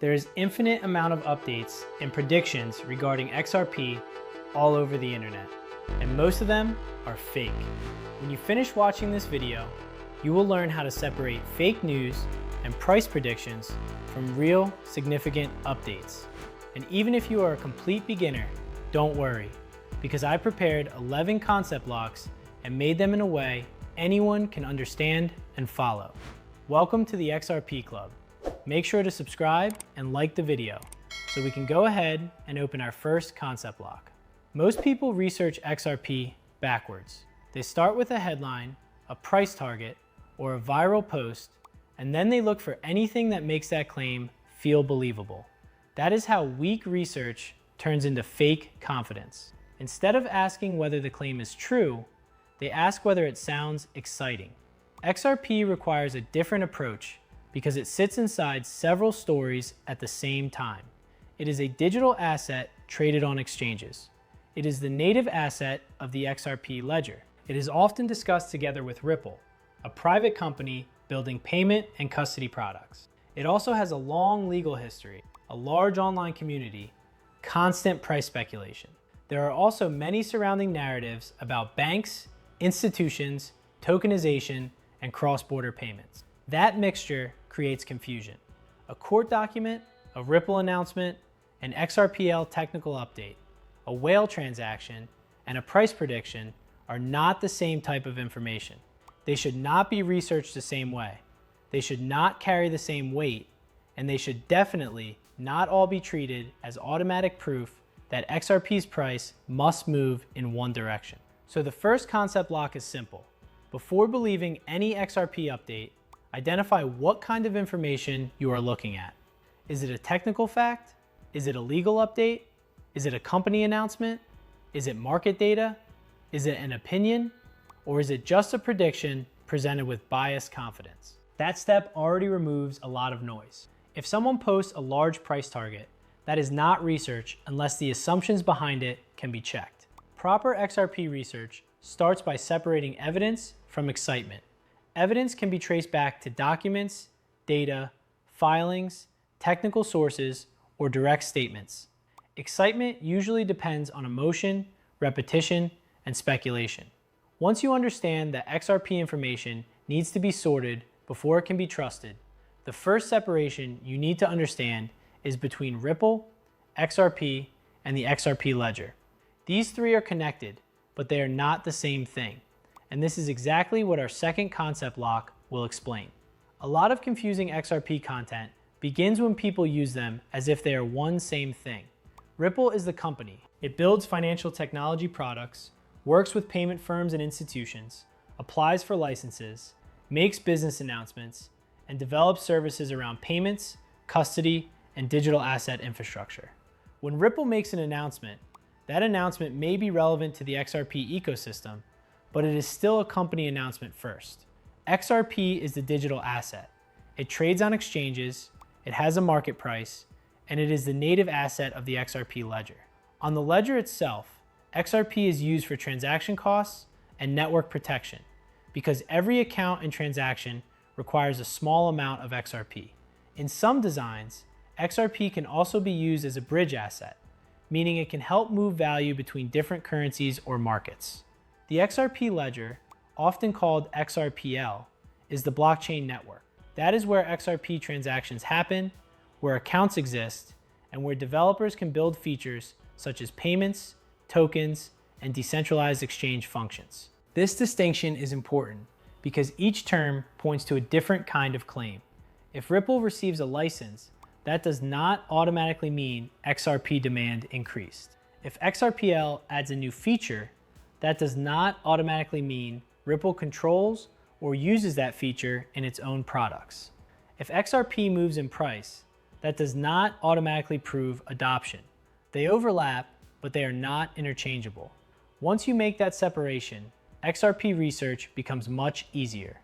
There is infinite amount of updates and predictions regarding XRP all over the internet, and most of them are fake. When you finish watching this video, you will learn how to separate fake news and price predictions from real significant updates. And even if you are a complete beginner, don't worry, because I prepared 11 concept blocks and made them in a way anyone can understand and follow. Welcome to the XRP Club. Make sure to subscribe and like the video so we can go ahead and open our first concept block. Most people research XRP backwards. They start with a headline, a price target, or a viral post, and then they look for anything that makes that claim feel believable. That is how weak research turns into fake confidence. Instead of asking whether the claim is true, they ask whether it sounds exciting. XRP requires a different approach because it sits inside several stories at the same time. It is a digital asset traded on exchanges. It is the native asset of the XRP Ledger. It is often discussed together with Ripple, a private company building payment and custody products. It also has a long legal history, a large online community, constant price speculation. There are also many surrounding narratives about banks, institutions, tokenization, and cross-border payments. That mixture creates confusion. A court document, a Ripple announcement, an XRPL technical update, a whale transaction, and a price prediction are not the same type of information. They should not be researched the same way. They should not carry the same weight, and they should definitely not all be treated as automatic proof that XRP's price must move in one direction. So the first concept block is simple. Before believing any XRP update, identify what kind of information you are looking at. Is it a technical fact? Is it a legal update? Is it a company announcement? Is it market data? Is it an opinion? Or is it just a prediction presented with biased confidence? That step already removes a lot of noise. If someone posts a large price target, that is not research unless the assumptions behind it can be checked. Proper XRP research starts by separating evidence from excitement. Evidence can be traced back to documents, data, filings, technical sources, or direct statements. Excitement usually depends on emotion, repetition, and speculation. Once you understand that XRP information needs to be sorted before it can be trusted, the first separation you need to understand is between Ripple, XRP, and the XRP Ledger. These three are connected, but they are not the same thing. And this is exactly what our second concept block will explain. A lot of confusing XRP content begins when people use them as if they are one same thing. Ripple is the company. It builds financial technology products, works with payment firms and institutions, applies for licenses, makes business announcements, and develops services around payments, custody, and digital asset infrastructure. When Ripple makes an announcement, that announcement may be relevant to the XRP ecosystem, but it is still a company announcement first. XRP is the digital asset. It trades on exchanges, it has a market price, and it is the native asset of the XRP Ledger. On the ledger itself, XRP is used for transaction costs and network protection because every account and transaction requires a small amount of XRP. In some designs, XRP can also be used as a bridge asset, meaning it can help move value between different currencies or markets. The XRP Ledger, often called XRPL, is the blockchain network. That is where XRP transactions happen, where accounts exist, and where developers can build features such as payments, tokens, and decentralized exchange functions. This distinction is important because each term points to a different kind of claim. If Ripple receives a license, that does not automatically mean XRP demand increased. If XRPL adds a new feature, that does not automatically mean Ripple controls or uses that feature in its own products. If XRP moves in price, that does not automatically prove adoption. They overlap, but they are not interchangeable. Once you make that separation, XRP research becomes much easier.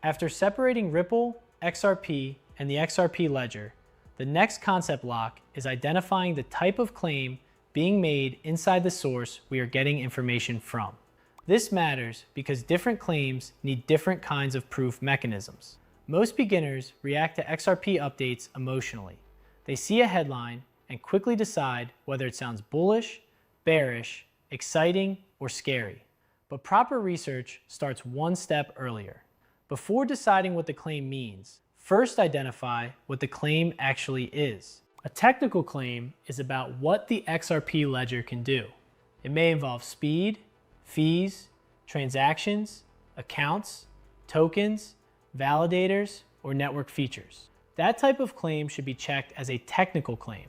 After separating Ripple, XRP, and the XRP Ledger, the next concept block is identifying the type of claim being made inside the source we are getting information from. This matters because different claims need different kinds of proof mechanisms. Most beginners react to XRP updates emotionally. They see a headline and quickly decide whether it sounds bullish, bearish, exciting, or scary. But proper research starts one step earlier. Before deciding what the claim means, first identify what the claim actually is. A technical claim is about what the XRP ledger can do. It may involve speed, fees, transactions, accounts, tokens, validators, or network features. That type of claim should be checked as a technical claim.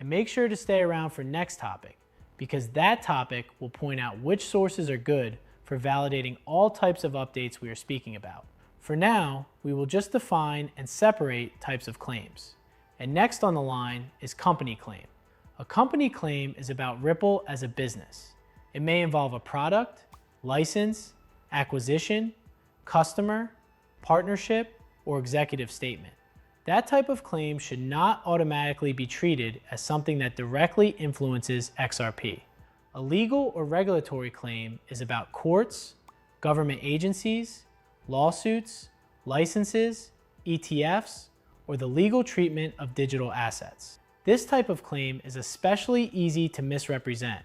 And make sure to stay around for next topic, because that topic will point out which sources are good for validating all types of updates we are speaking about. For now, we will just define and separate types of claims. And next on the line is company claim. A company claim is about Ripple as a business. It may involve a product, license, acquisition, customer, partnership, or executive statement. That type of claim should not automatically be treated as something that directly influences XRP. A legal or regulatory claim is about courts, government agencies, lawsuits, licenses, ETFs, or the legal treatment of digital assets. This type of claim is especially easy to misrepresent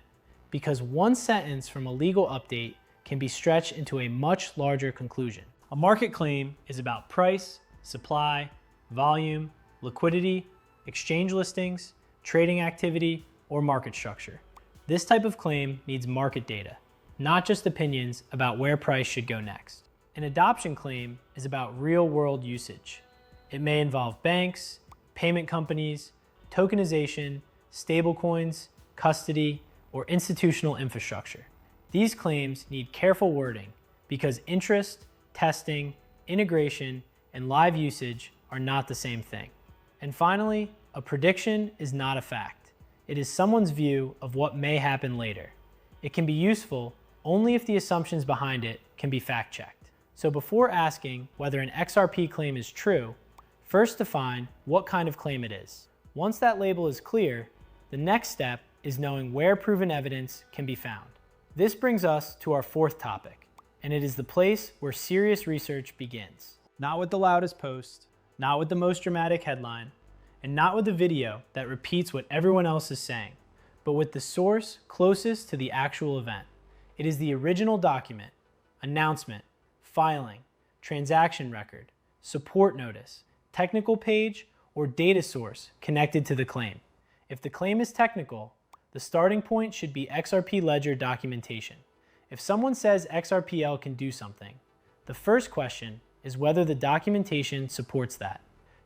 because one sentence from a legal update can be stretched into a much larger conclusion. A market claim is about price, supply, volume, liquidity, exchange listings, trading activity, or market structure. This type of claim needs market data, not just opinions about where price should go next. An adoption claim is about real-world usage. It may involve banks, payment companies, tokenization, stablecoins, custody, or institutional infrastructure. These claims need careful wording because interest, testing, integration, and live usage are not the same thing. And finally, a prediction is not a fact. It is someone's view of what may happen later. It can be useful only if the assumptions behind it can be fact-checked. So before asking whether an XRP claim is true, first define what kind of claim it is. Once that label is clear, the next step is knowing where proven evidence can be found. This brings us to our fourth topic, and it is the place where serious research begins. Not with the loudest post, not with the most dramatic headline, and not with a video that repeats what everyone else is saying, but with the source closest to the actual event. It is the original document, announcement, filing, transaction record, support notice, technical page, or data source connected to the claim. If the claim is technical, the starting point should be XRP Ledger documentation. If someone says XRPL can do something, the first question is whether the documentation supports that.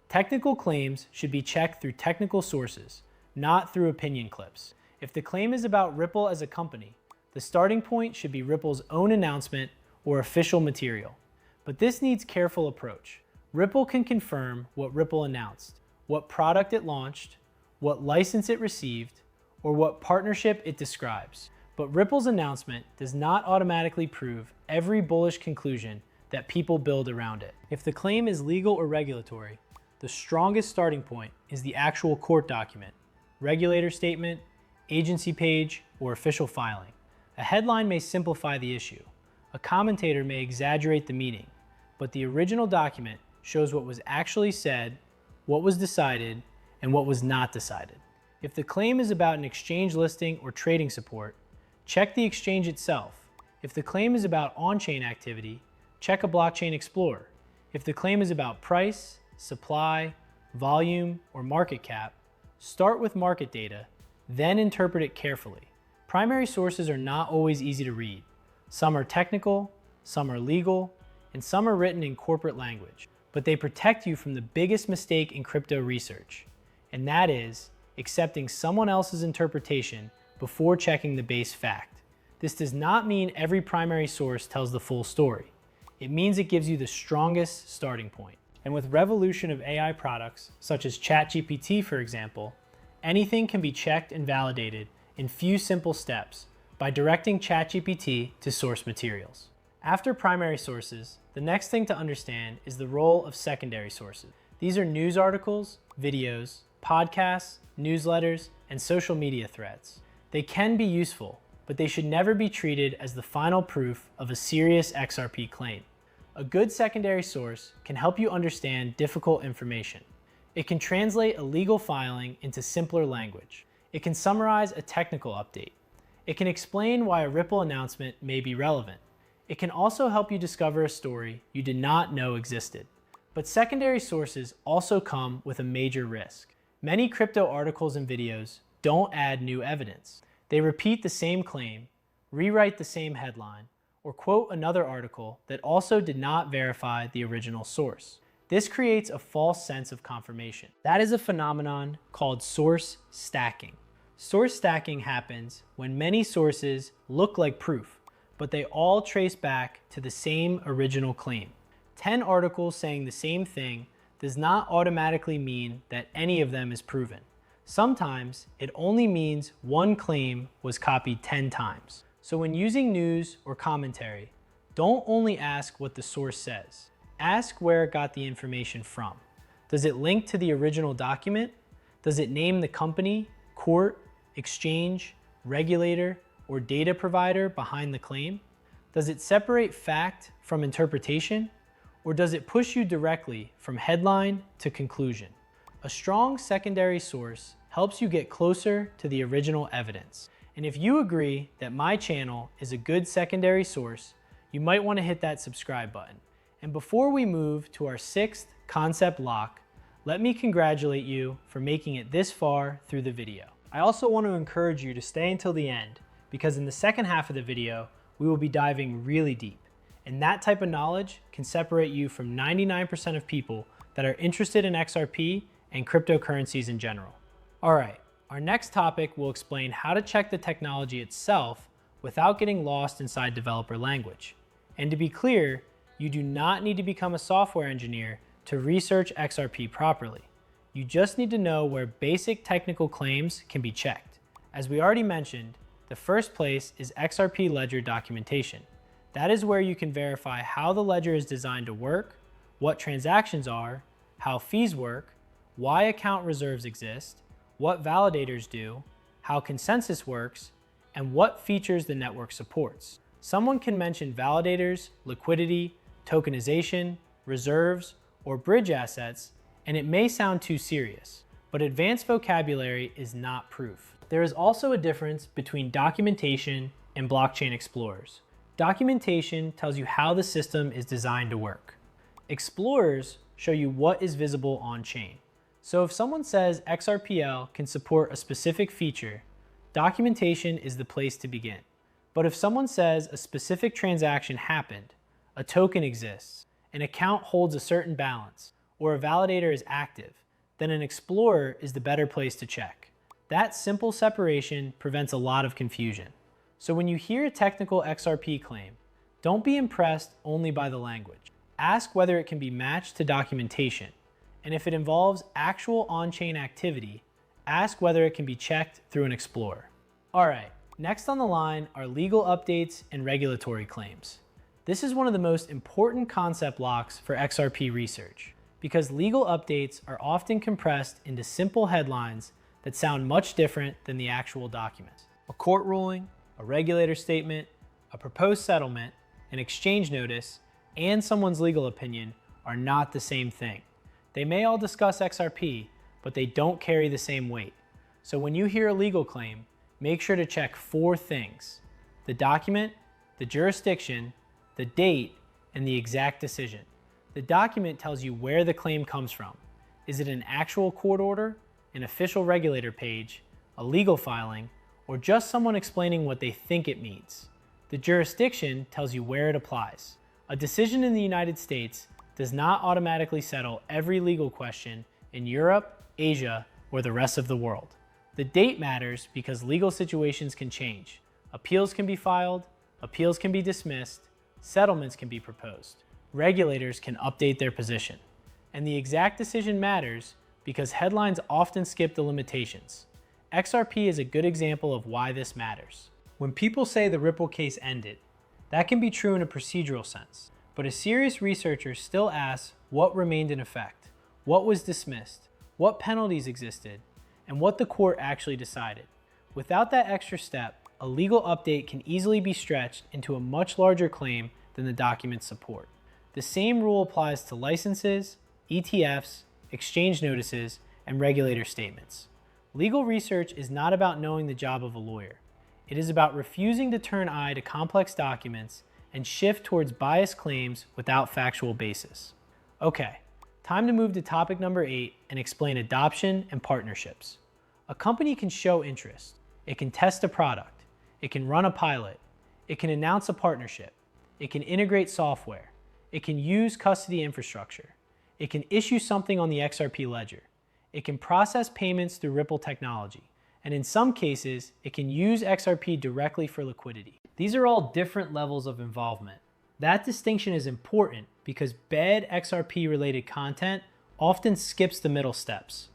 Technical claims should be checked through technical sources, not through opinion clips. If the claim is about Ripple as a company, the starting point should be Ripple's own announcement or official material. But this needs careful approach. Ripple can confirm what Ripple announced, what product it launched, what license it received, or what partnership it describes. But Ripple's announcement does not automatically prove every bullish conclusion that people build around it. If the claim is legal or regulatory, the strongest starting point is the actual court document, regulator statement, agency page, or official filing. A headline may simplify the issue. A commentator may exaggerate the meaning, but the original document shows what was actually said, what was decided, and what was not decided. If the claim is about an exchange listing or trading support, check the exchange itself. If the claim is about on-chain activity, check a blockchain explorer. If the claim is about price, supply, volume, or market cap, start with market data, then interpret it carefully. Primary sources are not always easy to read. Some are technical, some are legal, and some are written in corporate language. But they protect you from the biggest mistake in crypto research, and that is accepting someone else's interpretation before checking the base fact. This does not mean every primary source tells the full story. It means it gives you the strongest starting point. And with revolution of AI products, such as ChatGPT for example, anything can be checked and validated in few simple steps by directing ChatGPT to source materials. After primary sources, the next thing to understand is the role of secondary sources. These are news articles, videos, podcasts, newsletters, and social media threads. They can be useful, but they should never be treated as the final proof of a serious XRP claim. A good secondary source can help you understand difficult information. It can translate a legal filing into simpler language. It can summarize a technical update. It can explain why a Ripple announcement may be relevant. It can also help you discover a story you did not know existed. But secondary sources also come with a major risk. Many crypto articles and videos don't add new evidence. They repeat the same claim, rewrite the same headline, or quote another article that also did not verify the original source. This creates a false sense of confirmation. That is a phenomenon called source stacking. Source stacking happens when many sources look like proof, but they all trace back to the same original claim. 10 articles saying the same thing does not automatically mean that any of them is proven. Sometimes it only means one claim was copied 10 times. So when using news or commentary, don't only ask what the source says. Ask where it got the information from. Does it link to the original document? Does it name the company, court, exchange, regulator, or data provider behind the claim? Does it separate fact from interpretation? Or does it push you directly from headline to conclusion? A strong secondary source helps you get closer to the original evidence. And if you agree that my channel is a good secondary source, you might want to hit that subscribe button. And before we move to our 6th concept lock, let me congratulate you for making it this far through the video. I also want to encourage you to stay until the end, because in the second half of the video, we will be diving really deep. And that type of knowledge can separate you from 99% of people that are interested in XRP and cryptocurrencies in general. All right, our next topic will explain how to check the technology itself without getting lost inside developer language. And to be clear, you do not need to become a software engineer to research XRP properly. You just need to know where basic technical claims can be checked. As we already mentioned, the first place is XRP Ledger documentation. That is where you can verify how the ledger is designed to work, what transactions are, how fees work, why account reserves exist, what validators do, how consensus works, and what features the network supports. Someone can mention validators, liquidity, tokenization, reserves, or bridge assets, and it may sound too serious, but advanced vocabulary is not proof. There is also a difference between documentation and blockchain explorers. Documentation tells you how the system is designed to work. Explorers show you what is visible on chain. So if someone says XRPL can support a specific feature, documentation is the place to begin. But if someone says a specific transaction happened, a token exists, an account holds a certain balance, or a validator is active, then an explorer is the better place to check. That simple separation prevents a lot of confusion. So when you hear a technical XRP claim, don't be impressed only by the language. Ask whether it can be matched to documentation. And if it involves actual on-chain activity, ask whether it can be checked through an explorer. All right, next on the line are legal updates and regulatory claims. This is one of the most important concept locks for XRP research, because legal updates are often compressed into simple headlines that sound much different than the actual document. A court ruling, a regulator statement, a proposed settlement, an exchange notice, and someone's legal opinion are not the same thing. They may all discuss XRP, but they don't carry the same weight. So when you hear a legal claim, make sure to check 4 things: the document, the jurisdiction, the date, and the exact decision. The document tells you where the claim comes from. Is it an actual court order, an official regulator page, a legal filing, or just someone explaining what they think it means? The jurisdiction tells you where it applies. A decision in the United States does not automatically settle every legal question in Europe, Asia, or the rest of the world. The date matters because legal situations can change. Appeals can be filed, appeals can be dismissed, settlements can be proposed. Regulators can update their position. And the exact decision matters because headlines often skip the limitations. XRP is a good example of why this matters. When people say the Ripple case ended, that can be true in a procedural sense, but a serious researcher still asks what remained in effect, what was dismissed, what penalties existed, and what the court actually decided. Without that extra step, a legal update can easily be stretched into a much larger claim than the documents support. The same rule applies to licenses, ETFs, exchange notices, and regulator statements. Legal research is not about knowing the job of a lawyer. It is about refusing to turn eye to complex documents and shift towards biased claims without factual basis. Okay, time to move to topic number 8 and explain adoption and partnerships. A company can show interest. It can test a product. It can run a pilot. It can announce a partnership. It can integrate software. It can use custody infrastructure. It can issue something on the XRP Ledger. It can process payments through Ripple technology. And in some cases, it can use XRP directly for liquidity. These are all different levels of involvement. That distinction is important because bad XRP-related content often skips the middle steps.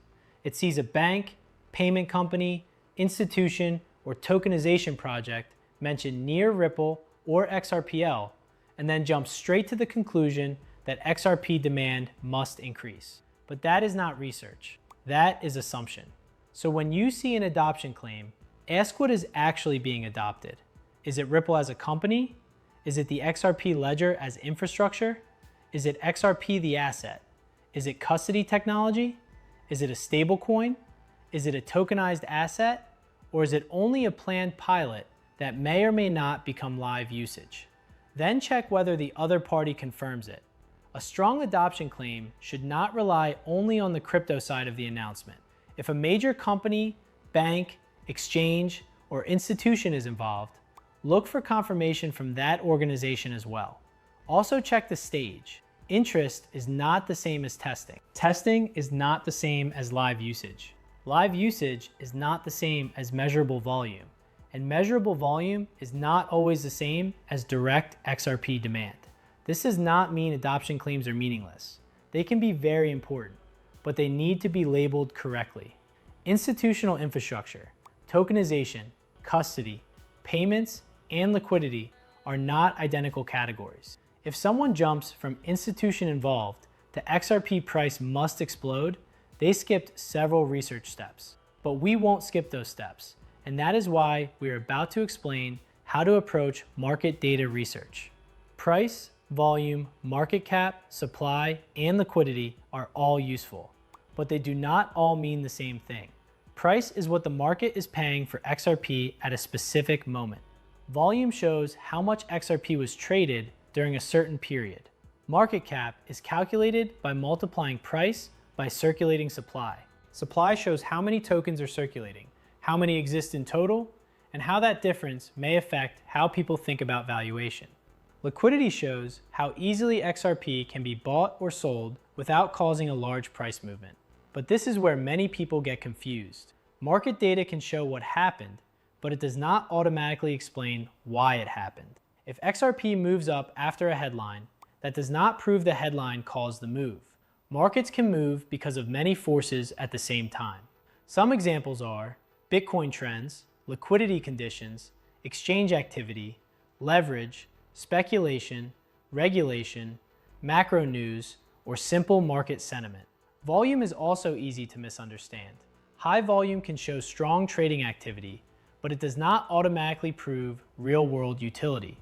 It sees a bank, payment company, institution, or tokenization project mentioned near Ripple or XRPL, and then jumps straight to the conclusion that XRP demand must increase. But that is not research. That is assumption. So when you see an adoption claim, ask what is actually being adopted. Is it Ripple as a company? Is it the XRP Ledger as infrastructure? Is it XRP the asset? Is it custody technology? Is it a stablecoin? Is it a tokenized asset? Or is it only a planned pilot that may or may not become live usage? Then check whether the other party confirms it. A strong adoption claim should not rely only on the crypto side of the announcement. If a major company, bank, exchange, or institution is involved, look for confirmation from that organization as well. Also check the stage. Interest is not the same as testing. Testing is not the same as live usage. Live usage is not the same as measurable volume. And measurable volume is not always the same as direct XRP demand. This does not mean adoption claims are meaningless. They can be very important, but they need to be labeled correctly. Institutional infrastructure, tokenization, custody, payments, and liquidity are not identical categories. If someone jumps from institution involved to XRP price must explode, they skipped several research steps. But we won't skip those steps, and that is why we are about to explain how to approach market data research. Price, volume, market cap, supply, and liquidity are all useful, but they do not all mean the same thing. Price is what the market is paying for XRP at a specific moment. Volume shows how much XRP was traded during a certain period. Market cap is calculated by multiplying price by circulating supply. Supply shows how many tokens are circulating, how many exist in total, and how that difference may affect how people think about valuation. Liquidity shows how easily XRP can be bought or sold without causing a large price movement. But this is where many people get confused. Market data can show what happened, but it does not automatically explain why it happened. If XRP moves up after a headline, that does not prove the headline caused the move. Markets can move because of many forces at the same time. Some examples are Bitcoin trends, liquidity conditions, exchange activity, leverage, speculation, regulation, macro news, or simple market sentiment. Volume is also easy to misunderstand. High volume can show strong trading activity, but it does not automatically prove real-world utility.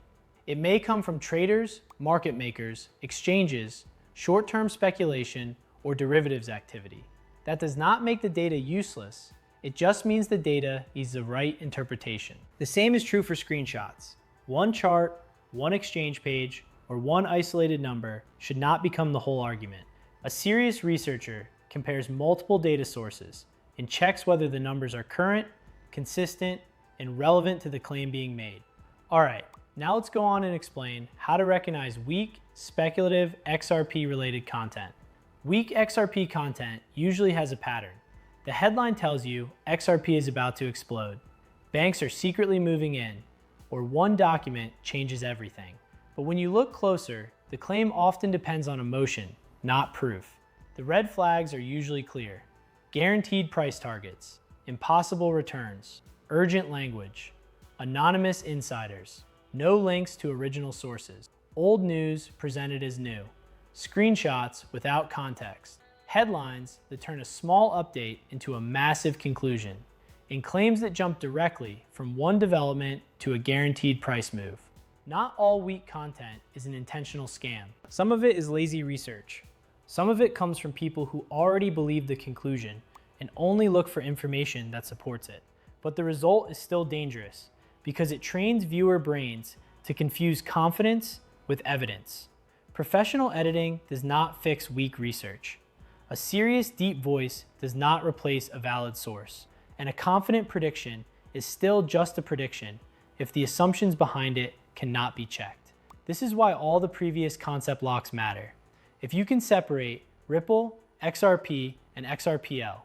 It may come from traders, market makers, exchanges, short-term speculation, or derivatives activity. That does not make the data useless. It just means the data needs the right interpretation. The same is true for screenshots. One chart, one exchange page, or one isolated number should not become the whole argument. A serious researcher compares multiple data sources and checks whether the numbers are current, consistent, and relevant to the claim being made. All right, now let's go on and explain how to recognize weak, speculative XRP-related content. Weak XRP content usually has a pattern. The headline tells you XRP is about to explode. Banks are secretly moving in, or one document changes everything. But when you look closer, the claim often depends on emotion, not proof. The red flags are usually clear. Guaranteed price targets, impossible returns, urgent language, anonymous insiders, no links to original sources, old news presented as new, screenshots without context, headlines that turn a small update into a massive conclusion, and claims that jump directly from one development to a guaranteed price move. Not all weak content is an intentional scam. Some of it is lazy research. Some of it comes from people who already believe the conclusion and only look for information that supports it. But the result is still dangerous because it trains viewer brains to confuse confidence with evidence. Professional editing does not fix weak research. A serious, deep voice does not replace a valid source. And a confident prediction is still just a prediction if the assumptions behind it cannot be checked. This is why all the previous concept locks matter. If you can separate Ripple, XRP, and XRPL,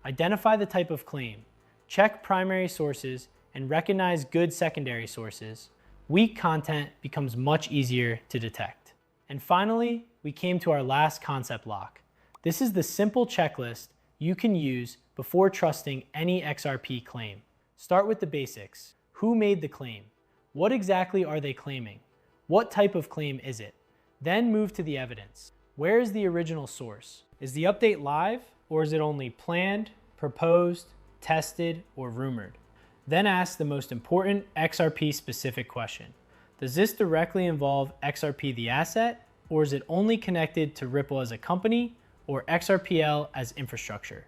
identify the type of claim, check primary sources, and recognize good secondary sources, weak content becomes much easier to detect. And finally, we came to our last concept lock. This is the simple checklist you can use before trusting any XRP claim. Start with the basics. Who made the claim? What exactly are they claiming? What type of claim is it? Then move to the evidence. Where is the original source? Is the update live, or is it only planned, proposed, tested, or rumored? Then ask the most important XRP specific question. Does this directly involve XRP the asset, or is it only connected to Ripple as a company or XRPL as infrastructure?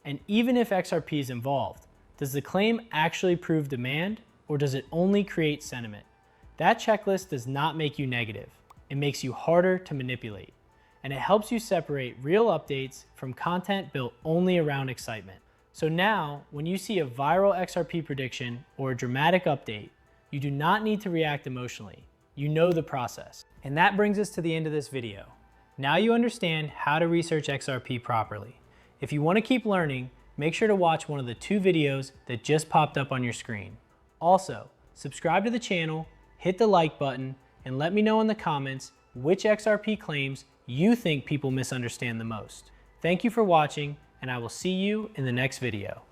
And even if XRP is involved, does the claim actually prove demand, or does it only create sentiment? That checklist does not make you negative. It makes you harder to manipulate. And it helps you separate real updates from content built only around excitement. So now, when you see a viral XRP prediction or a dramatic update, you do not need to react emotionally. You know the process. And that brings us to the end of this video. Now you understand how to research XRP properly. If you want to keep learning, make sure to watch one of the 2 videos that just popped up on your screen. Also, subscribe to the channel, hit the like button, and let me know in the comments which XRP claims you think people misunderstand the most. Thank you for watching, and I will see you in the next video.